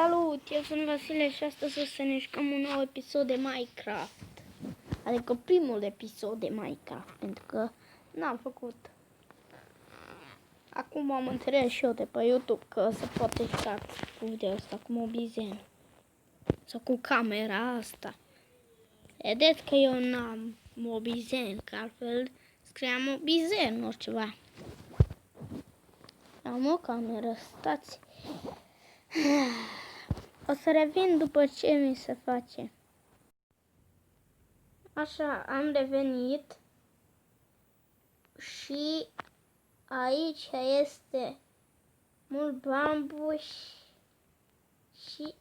Salut! Eu sunt Vasile și astăzi o să ne jucăm un nou episod de Minecraft. Adică primul episod de Minecraft, pentru că n-am făcut. Acum am înțeles și eu de pe YouTube că se poate juca cu video asta cu mobizen. Sau cu camera asta. Vedeți că eu n-am mobizen, că altfel scria mobizen, nu ceva. Am o cameră, stați. O să revin după ce mi se face. Așa, am revenit și aici este mult bambuș și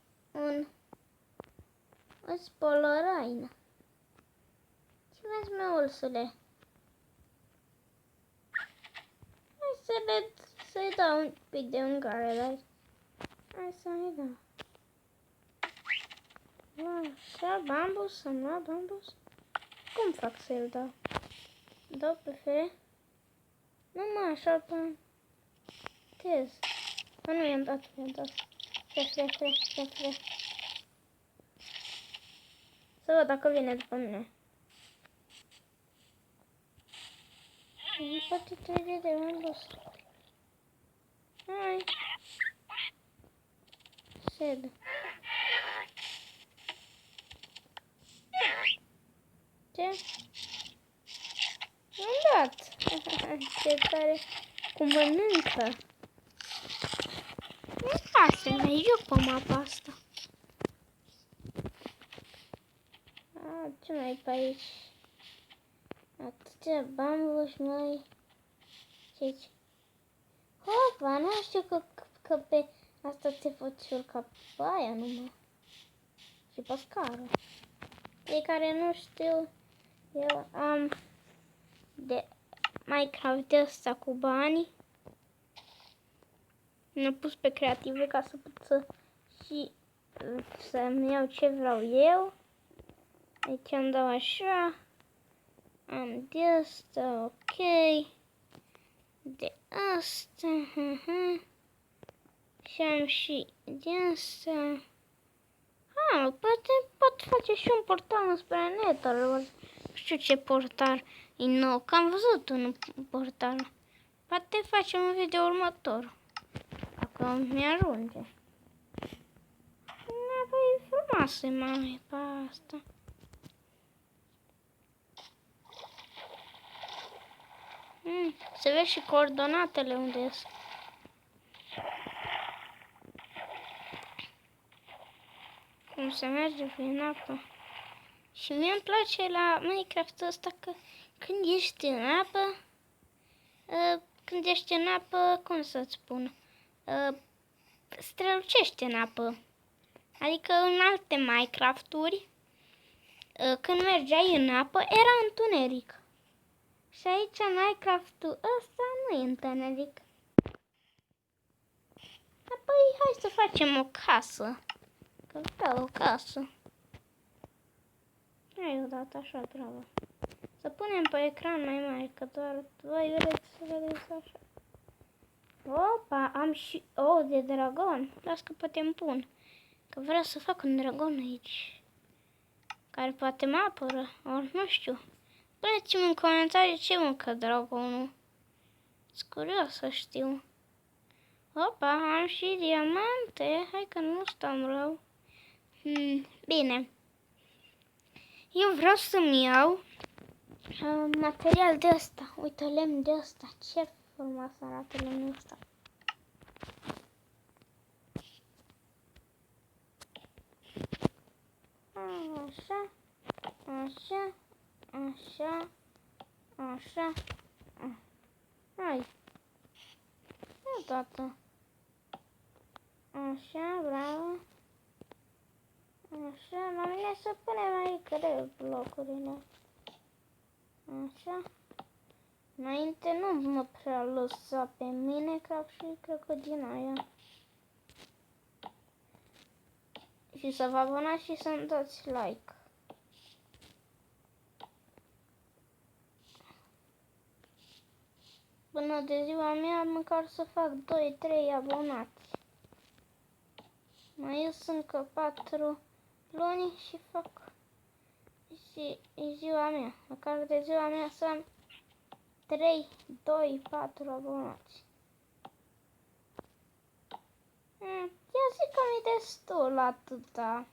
o spolăraină. Ce vezi, mă, ulsule? Hai să-i dau un pic de mâncare, dar... Hai să-i dau. Așa, bambus, să-mi lua bambus. Cum fac să-l dau? Dau pe F. Nu, mă, așa pe... Tez. Nu, i-am dat. F. Să văd dacă vine după mine. Nu poate trece de bambus. Hai. Șed. Ce? Mi-am dat. Ce tare. Cum mănâncă. Hai să mai joc pe mapa asta. Ce mai e pe aici? Atâția bambuși, mai... Ce-aici? Hopa, nu știu că pe asta te poți urca pe aia numai. Și pe scară. Cei care nu știu, eu am de Minecraft de ăsta cu bani. Mi-am pus pe creative ca să pot să-mi iau ce vreau eu. Aici îmi dau așa. Am de asta, ok. De asta, și am și de asta. Poate pot face și un portal înspre Nether. Nu știu ce portal e nou, că am văzut un portal. Poate facem un video următor. Dacă mi-ajunge. Păi frumoasă mai pe asta. Se vede și coordonatele unde sunt. Cum se merge prin apă. Și mie îmi place la Minecraft ăsta că când ești în apă, cum să-ți spun, strălucește în apă. Adică în alte Minecraft-uri, când mergeai în apă, era întuneric. Și aici în Minecraft-ul ăsta nu e întuneric. Apoi hai să facem o casă. Că vreau o casă. Hai odată așa, bravo. Să punem pe ecran mai mare, că doar voi vreți să vedeți așa. Opa, am și o de dragon. Las că putem pun. Că vreau să fac un dragon aici. Care poate mă apără, ori nu știu. Puneți-mi în comentarii ce mâncă dragonul. Sunt curios să știu. Opa, am și diamante. Hai că nu stăm rău. Bine. Eu vreau să-mi iau material de ăsta. Uite, lemn de ăsta. Ce frumos arată lemnul ăsta. Așa. Așa. Așa. Așa. Hai. Odată. Așa, bravo. Așa, la mine să punem mai greu blocurile. Așa. Înainte nu mă prea lăsa pe mine, ca și cred că din aia. Și să vă abonați și să-mi dați like. Până de ziua mea, măcar să fac 2-3 abonați. Mai ies încă 4 luni și fac e ziua mea. Măcar de ziua mea să am 3, 2, 4 abonați. Ia zic că mi-e destul atâta.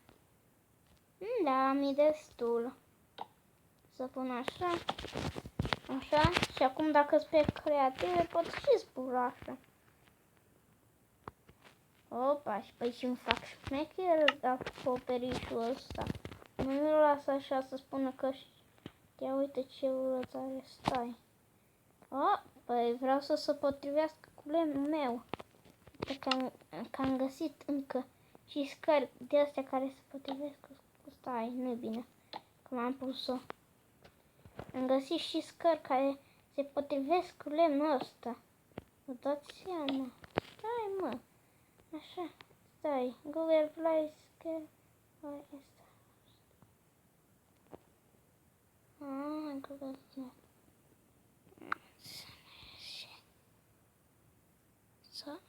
Da, mi-e destul. Să pun așa. Așa. Și acum dacă sunt pe creative pot și zbura așa. Opa, și păi și îmi fac șmecher acoperișul ăsta. Nu-mi lasă așa să spună că ia uite ce urât are, stai. Păi vreau să se potrivească cu lemnul meu. Că am găsit încă și scări de astea care se potrivesc cu stai, nu-i bine. Că m-am pus-o. Am găsit și scări care se potrivesc cu lemnul ăsta. Vă dați seama? Stai, mă. Așa, stai. Google Play Scare. Google Play. Să